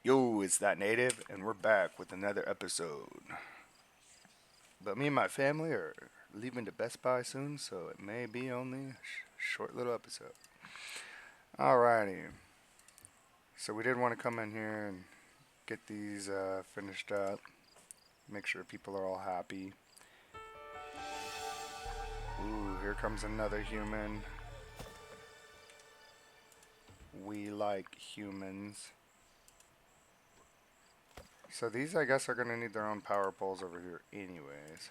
Yo, it's that native, and we're back with another episode. But me and my family are leaving to Best Buy soon, so it may be only a short little episode. Alrighty, so we did want to come in here and get these finished up, make sure people are all happy. Ooh, here comes another human. We like humans. So these, I guess, are going to need their own power poles over here anyways.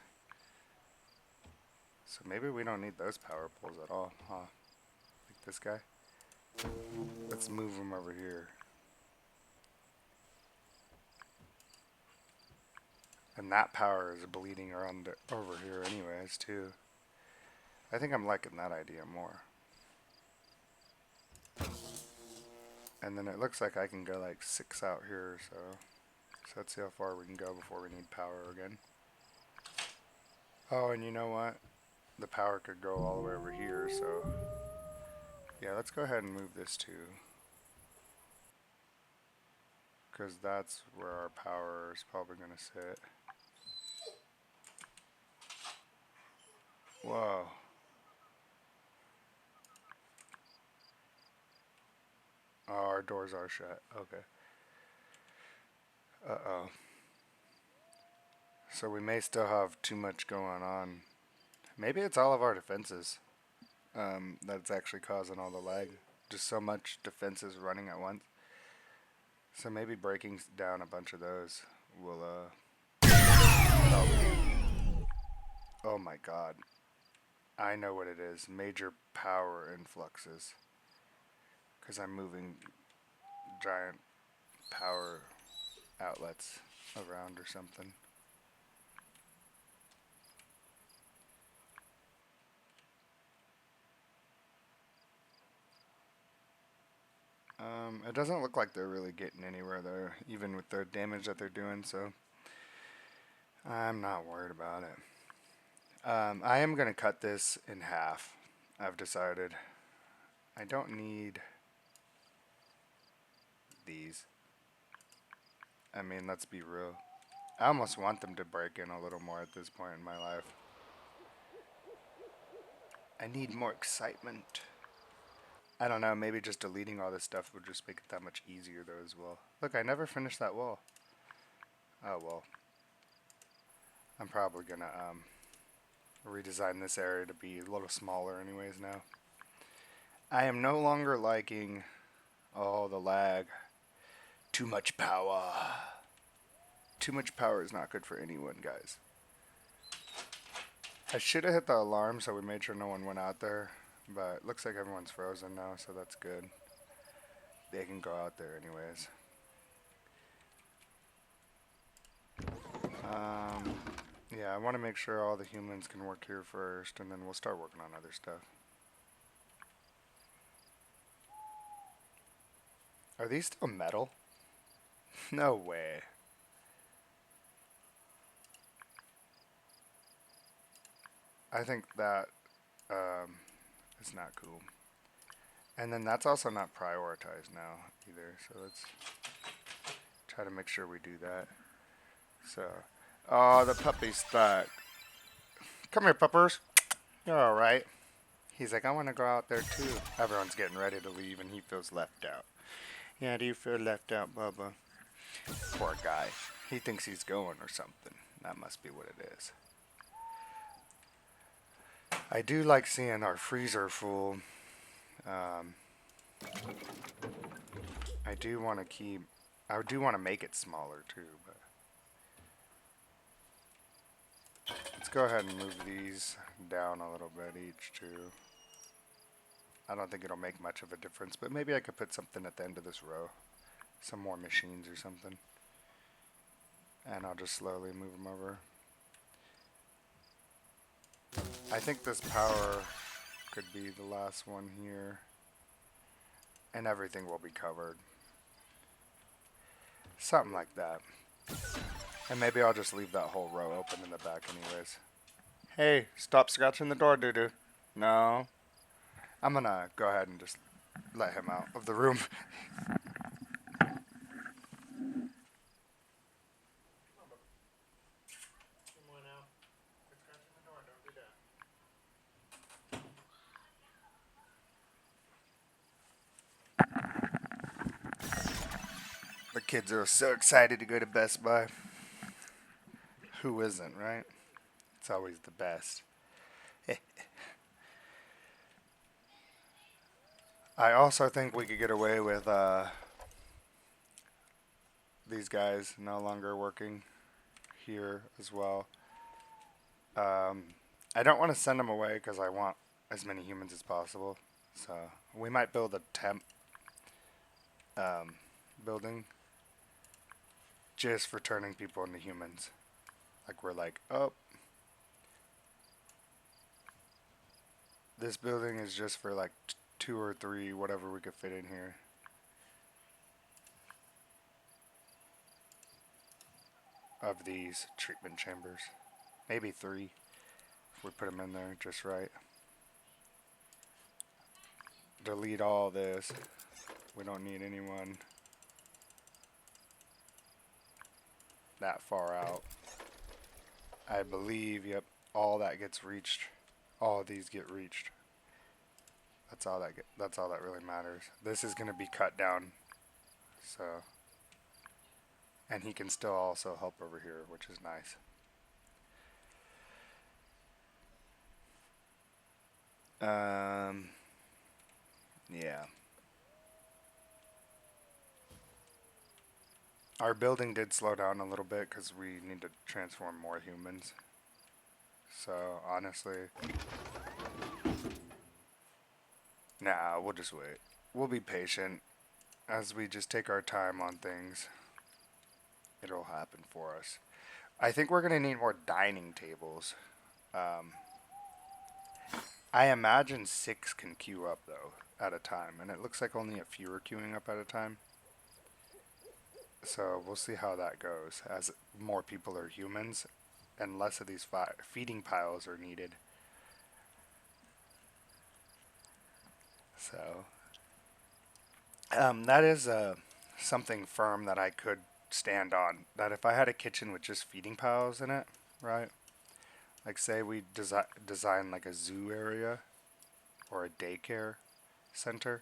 So maybe we don't need those power poles at all, huh? Like this guy? Let's move him over here. And that power is bleeding around over here anyways, too. I think I'm liking that idea more. And then it looks like I can go like 6 out here, so let's see how far we can go before we need power again. Oh, and you know what? The power could go all the way over here, so yeah, let's go ahead and move this too. Because that's where our power is probably going to sit. Whoa. Oh, our doors are shut. Okay. Uh-oh. So we may still have too much going on. Maybe it's all of our defenses that's actually causing all the lag. Just so much defenses running at once. So maybe breaking down a bunch of those will help. Oh my god. I know what it is. Major power influxes. Because I'm moving giant power outlets around or something. It doesn't look like they're really getting anywhere though, even with the damage that they're doing, so I'm not worried about it. I am going to cut this in half. I've decided I don't need these. I mean, let's be real. I almost want them to break in a little more at this point in my life. I need more excitement. I don't know, maybe just deleting all this stuff would just make it that much easier though as well. Look, I never finished that wall. Oh well. I'm probably gonna redesign this area to be a little smaller anyways now. I am no longer liking the lag. Too much power. Too much power is not good for anyone, guys. I should have hit the alarm so we made sure no one went out there, but it looks like everyone's frozen now, so that's good. They can go out there anyways. Yeah, I want to make sure all the humans can work here first, and then we'll start working on other stuff. Are these still metal? No way. I think that is not cool. And then that's also not prioritized now either, so let's try to make sure we do that. So, oh, the puppy's stuck. Come here, puppers. You're alright. He's like, I want to go out there too. Everyone's getting ready to leave and he feels left out. Yeah, do you feel left out, Bubba? Poor guy. He thinks he's going or something. That must be what it is. I do like seeing our freezer full. I do want to make it smaller too, but let's go ahead and move these down a little bit each too. I don't think it'll make much of a difference, but maybe I could put something at the end of this row. Some more machines or something. And I'll just slowly move them over. I think this power could be the last one here. And everything will be covered. Something like that. And maybe I'll just leave that whole row open in the back anyways. Hey, stop scratching the door, doo-doo. No. I'm gonna go ahead and just let him out of the room. Kids are so excited to go to Best Buy. Who isn't, right? It's always the best. I also think we could get away with these guys no longer working here as well. I don't want to send them away because I want as many humans as possible. So we might build a temp building just for turning people into humans. Like we're like, oh, this building is just for like 2 or 3, whatever we could fit in here. Of these treatment chambers. Maybe 3 if we put them in there just right. Delete all this. We don't need anyone that far out. I believe, yep, all that gets reached. All of these get reached. That's all that really matters. This is going to be cut down. So, and he can still also help over here, which is nice. Yeah. Our building did slow down a little bit because we need to transform more humans. So, honestly, nah, we'll just wait. We'll be patient. As we just take our time on things, it'll happen for us. I think we're going to need more dining tables. I imagine 6 can queue up, though, at a time. And it looks like only a few are queuing up at a time. So we'll see how that goes as more people are humans and less of these feeding piles are needed. So that is something firm that I could stand on. That if I had a kitchen with just feeding piles in it, right? Like say we design like a zoo area or a daycare center.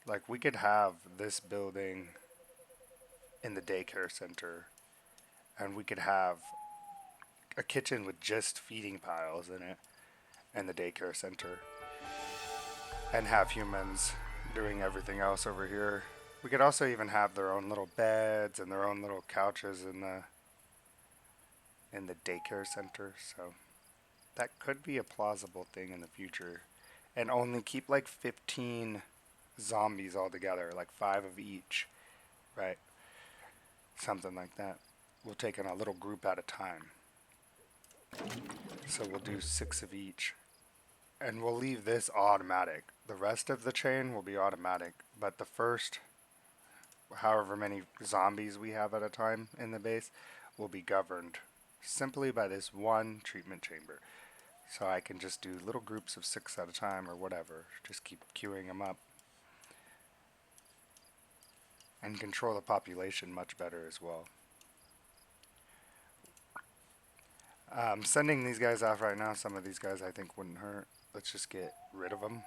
Like we could have this building in the daycare center and we could have a kitchen with just feeding piles in it and the daycare center and have humans doing everything else over here. We could also even have their own little beds and their own little couches in the daycare center. So that could be a plausible thing in the future. And only keep like 15 zombies all together, like 5 of each, right? Something like that. We'll take in a little group at a time. So we'll do 6 of each. And we'll leave this automatic. The rest of the chain will be automatic, but the first however many zombies we have at a time in the base will be governed simply by this one treatment chamber. So I can just do little groups of 6 at a time or whatever. Just keep queuing them up. And control the population much better as well. Sending these guys off right now, some of these guys I think wouldn't hurt. Let's just get rid of them.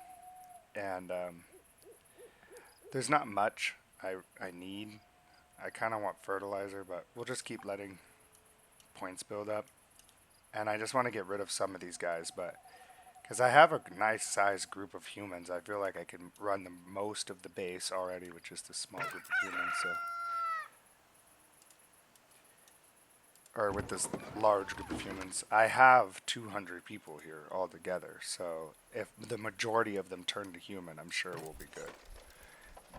And there's not much I need. I kind of want fertilizer, but we'll just keep letting points build up. And I just want to get rid of some of these guys, but because I have a nice sized group of humans, I feel like I can run the most of the base already with just a small group of humans. So, or with this large group of humans, I have 200 people here all together. So if the majority of them turn to human, I'm sure we'll be good.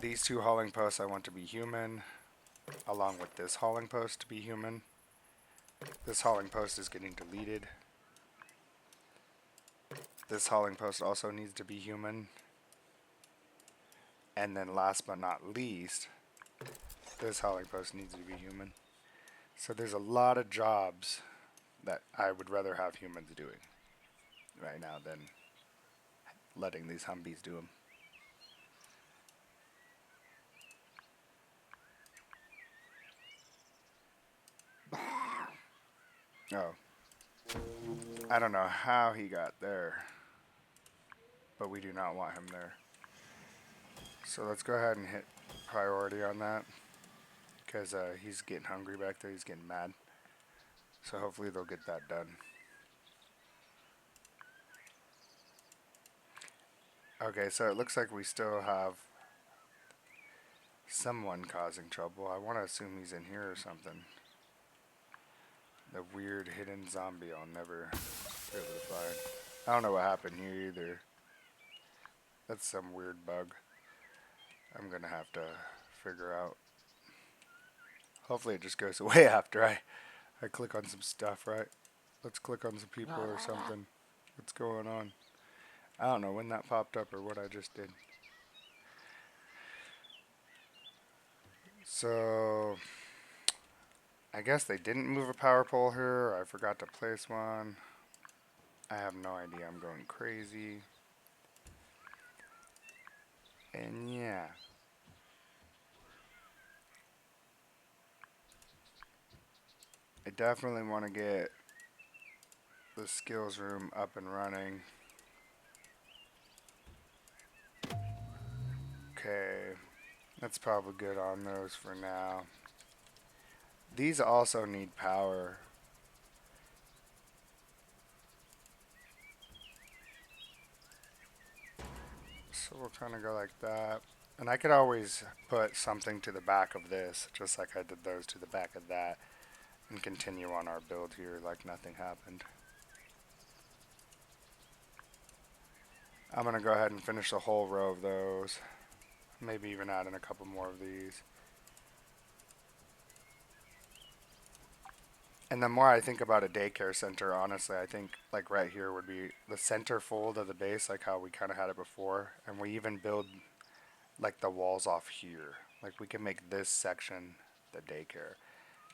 These 2 hauling posts I want to be human, along with this hauling post to be human. This hauling post is getting deleted. This hauling post also needs to be human. And then last but not least, this hauling post needs to be human. So there's a lot of jobs that I would rather have humans doing right now than letting these Humvees do them. Oh. I don't know how he got there, but we do not want him there. So let's go ahead and hit priority on that. because he's getting hungry back there. He's getting mad. So hopefully they'll get that done. Okay, so it looks like we still have someone causing trouble. I want to assume he's in here or something. The weird hidden zombie I'll never be able to find. I don't know what happened here either. That's some weird bug I'm gonna have to figure out. Hopefully it just goes away after I click on some stuff, right? Let's click on some people or something. What's going on? I don't know when that popped up or what I just did. So I guess they didn't move a power pole here, or I forgot to place one. I have no idea. I'm going crazy. And yeah. I definitely want to get the skills room up and running. Okay. That's probably good on those for now. These also need power. So we'll kind of go like that. And I could always put something to the back of this, just like I did those to the back of that, and continue on our build here like nothing happened. I'm going to go ahead and finish the whole row of those. Maybe even add in a couple more of these. And the more I think about a daycare center, honestly, I think like right here would be the center fold of the base, like how we kind of had it before. And we even build like the walls off here. Like we can make this section the daycare.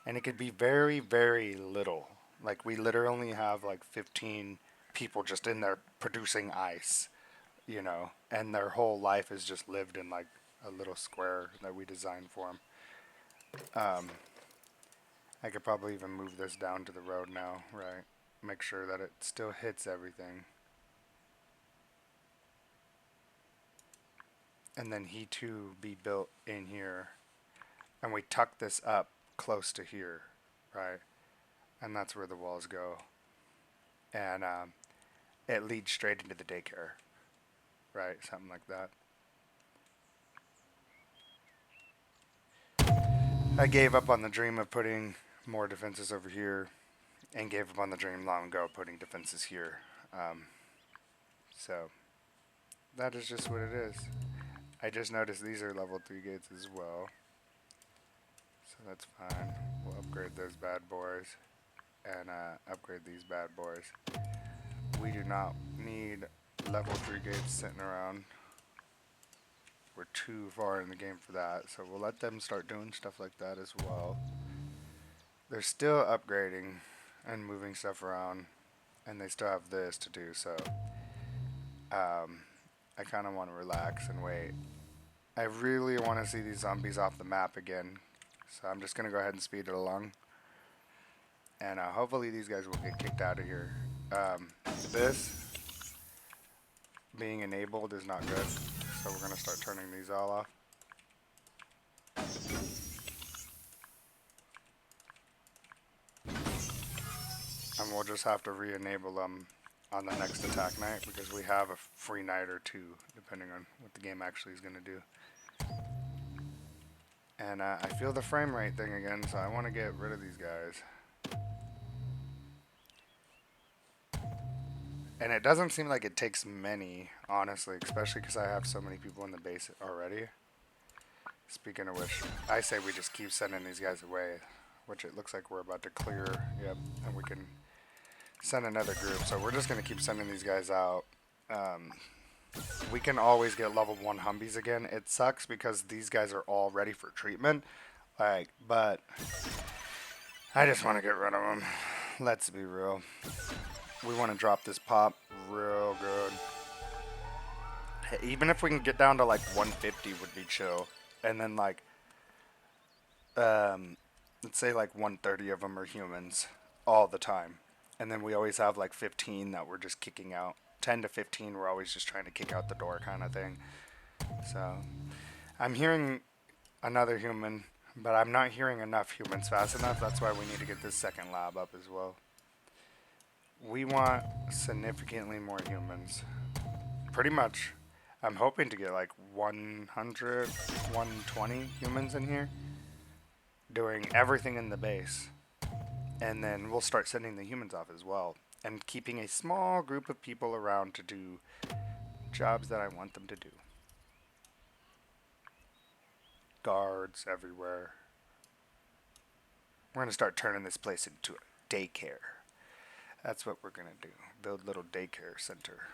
And it could be very, very little. Like we literally have like 15 people just in there producing ice, you know, and their whole life is just lived in like a little square that we designed for them. I could probably even move this down to the road now, right? Make sure that it still hits everything. And then he too be built in here. And we tuck this up close to here, right? And that's where the walls go. And it leads straight into the daycare, right? Something like that. I gave up on the dream of putting more defenses over here and gave up on the dream long ago putting defenses here. So that is just what it is. I just noticed these are level 3 gates as well. So that's fine. We'll upgrade those bad boys and upgrade these bad boys. We do not need level 3 gates sitting around. We're too far in the game for that, so we'll let them start doing stuff like that as well. They're still upgrading and moving stuff around, and they still have this to do, so I kind of want to relax and wait. I really want to see these zombies off the map again, so I'm just going to go ahead and speed it along. And hopefully these guys will get kicked out of here. This being enabled is not good, so we're going to start turning these all off. And we'll just have to re-enable them on the next attack night because we have a free night or two depending on what the game actually is going to do. And I feel the frame rate thing again, so I want to get rid of these guys. And it doesn't seem like it takes many, honestly, especially because I have so many people in the base already. Speaking of which, I say we just keep sending these guys away, which it looks like we're about to clear. Yep, and we can send another group. So we're just going to keep sending these guys out. We can always get level 1 Humvees again. It sucks because these guys are all ready for treatment. But I just want to get rid of them. Let's be real. We want to drop this pop real good. Even if we can get down to like 150 would be chill. And then like, let's say like 130 of them are humans all the time. And then we always have like 15 that we're just kicking out. 10 to 15 we're always just trying to kick out the door kind of thing. So I'm hearing another human But I'm not hearing enough humans fast enough. That's why we need to get this second lab up as well. We want significantly more humans. Pretty much, I'm hoping to get like 100, 120 humans in here doing everything in the base. And then we'll start sending the humans off as well. And keeping a small group of people around to do jobs that I want them to do. Guards everywhere. We're going to start turning this place into a daycare. That's what we're going to do. Build a little daycare center.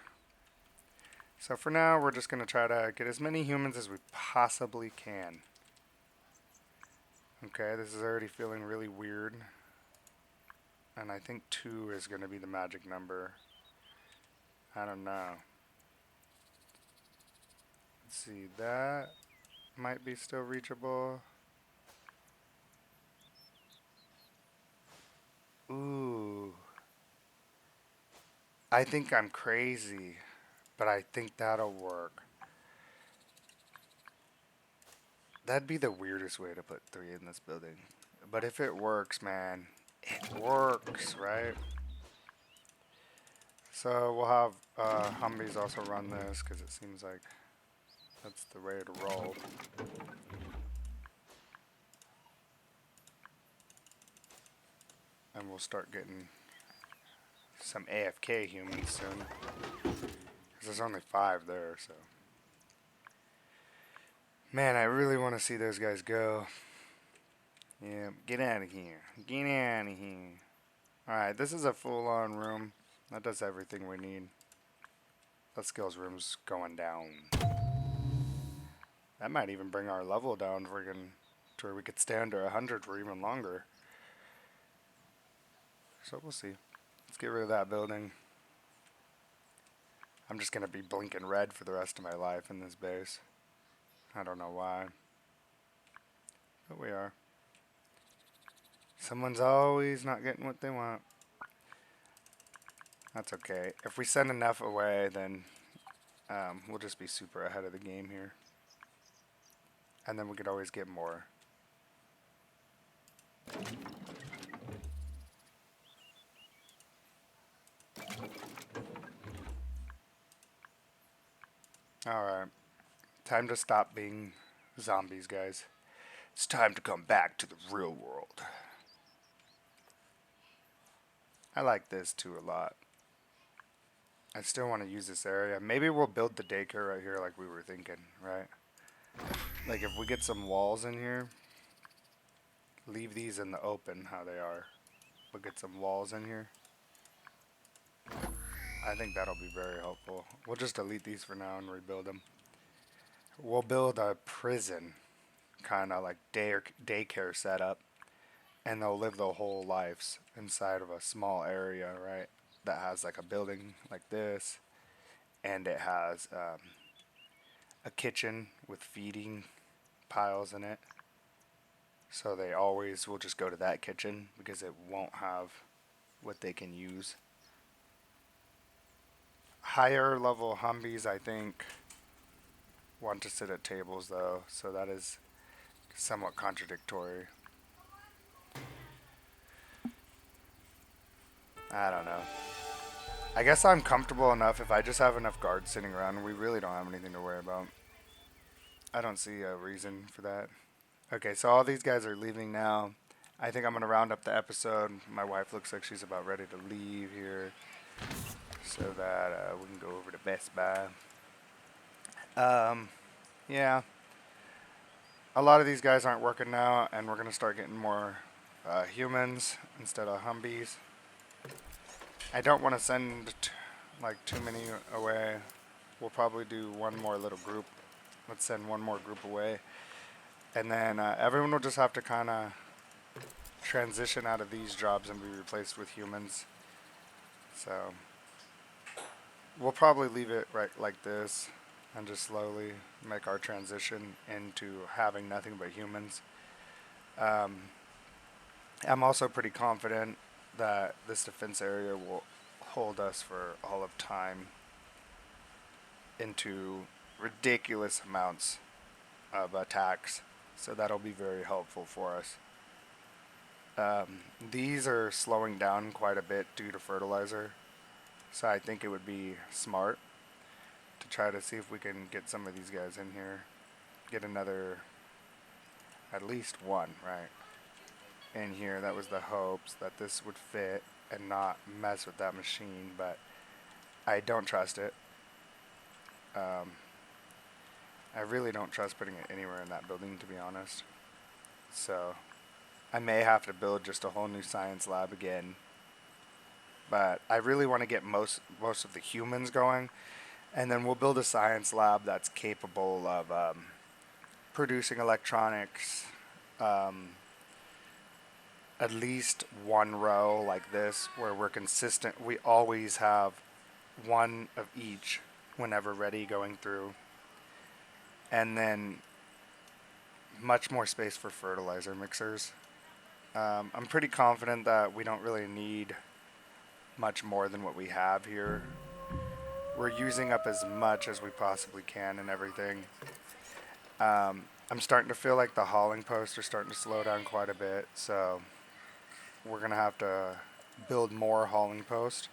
So for now, we're just going to try to get as many humans as we possibly can. Okay, this is already feeling really weird. And I think 2 is going to be the magic number. I don't know. Let's see, that might be still reachable. Ooh. I think I'm crazy, but I think that'll work. That'd be the weirdest way to put 3 in this building. But if it works, man, it works, right? So we'll have Humvees also run this because it seems like that's the way to roll. And we'll start getting some AFK humans soon. Because there's only 5 there, so. Man, I really want to see those guys go. Yeah, get out of here. Get out of here. Alright, this is a full-on room. That does everything we need. That skills room's going down. That might even bring our level down friggin' to where we could stay under 100 for even longer. So we'll see. Let's get rid of that building. I'm just gonna be blinking red for the rest of my life in this base. I don't know why. But we are. Someone's always not getting what they want. That's okay. If we send enough away, then we'll just be super ahead of the game here. And then we could always get more. Alright. Time to stop being zombies, guys. It's time to come back to the real world. I like this too a lot. I still want to use this area. Maybe we'll build the daycare right here like we were thinking, right? Like if we get some walls in here, leave these in the open how they are. But get some walls in here. I think that'll be very helpful. We'll just delete these for now and rebuild them. We'll build a prison, kind of like daycare setup. And they'll live their whole lives inside of a small area, right? That has like a building like this. And it has a kitchen with feeding piles in it. So they always will just go to that kitchen because it won't have what they can use. Higher level Humvees, I think, want to sit at tables though, so that is somewhat contradictory. I don't know. I guess I'm comfortable enough if I just have enough guards sitting around. We really don't have anything to worry about. I don't see a reason for that. Okay, so all these guys are leaving now. I think I'm going to round up the episode. My wife looks like she's about ready to leave here so that we can go over to Best Buy. Yeah. A lot of these guys aren't working now, and we're going to start getting more humans instead of Humvees. I don't want to send like too many away. We'll probably do one more little group. Let's send one more group away. And then everyone will just have to kind of transition out of these jobs and be replaced with humans. So we'll probably leave it right like this and just slowly make our transition into having nothing but humans. I'm also pretty confident that this defense area will hold us for all of time into ridiculous amounts of attacks So that'll be very helpful for us. These are slowing down quite a bit due to fertilizer. So I think it would be smart to try to see if we can get some of these guys in here. Get another, at least one, right? In here. That was the hopes that this would fit and not mess with that machine, but I don't trust it. I really don't trust putting it anywhere in that building, to be honest. So I may have to build just a whole new science lab again. But I really want to get most of the humans going, and then we'll build a science lab that's capable of producing electronics. At least one row like this where we're consistent. We always have one of each whenever ready going through. And then much more space for fertilizer mixers. I'm pretty confident that we don't really need much more than what we have here. We're using up as much as we possibly can and everything. I'm starting to feel like the hauling posts are starting to slow down quite a bit, so we're going to have to build more hauling posts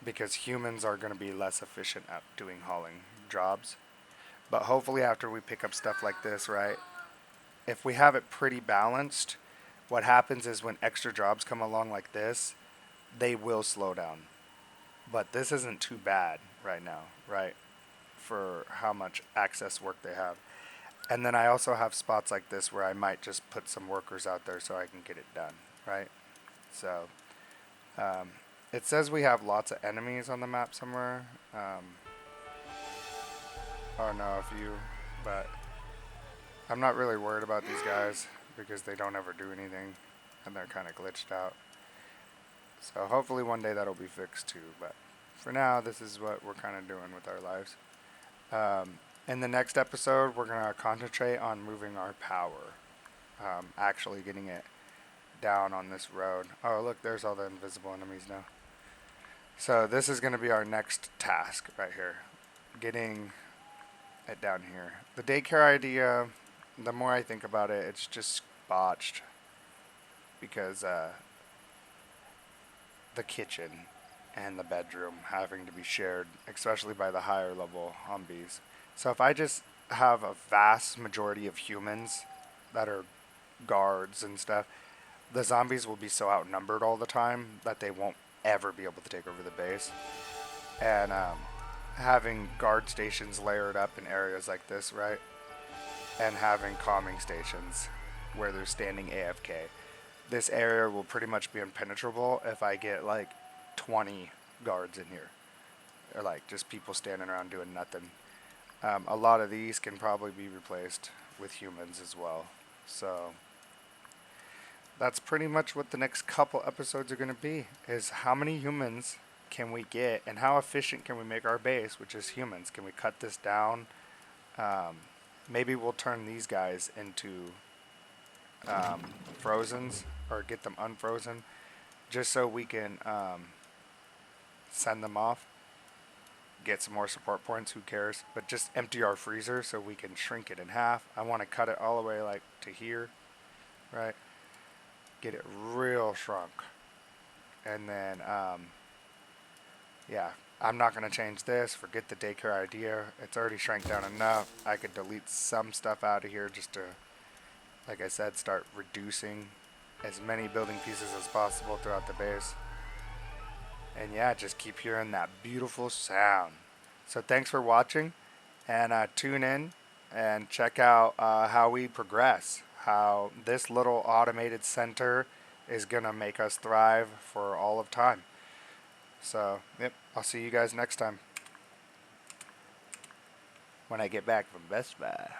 because humans are going to be less efficient at doing hauling jobs. But hopefully after we pick up stuff like this, right, if we have it pretty balanced, what happens is when extra jobs come along like this, they will slow down. But this isn't too bad right now, right, for how much access work they have. And then I also have spots like this where I might just put some workers out there so I can get it done, right? So it says we have lots of enemies on the map somewhere. Oh no, a few, but I'm not really worried about these guys because they don't ever do anything and they're kind of glitched out. So hopefully one day that'll be fixed too, but for now this is what we're kind of doing with our lives. In the next episode we're going to concentrate on moving our power, actually getting it down on this road. Oh look, there's all the invisible enemies now. So this is going to be our next task right here, getting it down here. The daycare idea, the more I think about it, it's just botched because the kitchen and the bedroom having to be shared, especially by the higher level zombies. So if I just have a vast majority of humans that are guards and stuff, the zombies will be so outnumbered all the time that they won't ever be able to take over the base. And having guard stations layered up in areas like this, right? And having calming stations where they're standing AFK. This area will pretty much be impenetrable if I get like 20 guards in here. Or like just people standing around doing nothing. A lot of these can probably be replaced with humans as well. So that's pretty much what the next couple episodes are going to be, is how many humans can we get and how efficient can we make our base, which is humans. Can we cut this down? Maybe we'll turn these guys into frozens or get them unfrozen just so we can send them off, get some more support points, who cares, but just empty our freezer so we can shrink it in half. I want to cut it all the way like to here, right? Get it real shrunk. And then yeah, I'm not going to change this. Forget the daycare idea. It's already shrank down enough. I could delete some stuff out of here just to, like I said, start reducing as many building pieces as possible throughout the base. And yeah, just keep hearing that beautiful sound. So thanks for watching, and tune in and check out how we progress, how this little automated center is going to make us thrive for all of time. So, yep, I'll see you guys next time when I get back from Best Buy.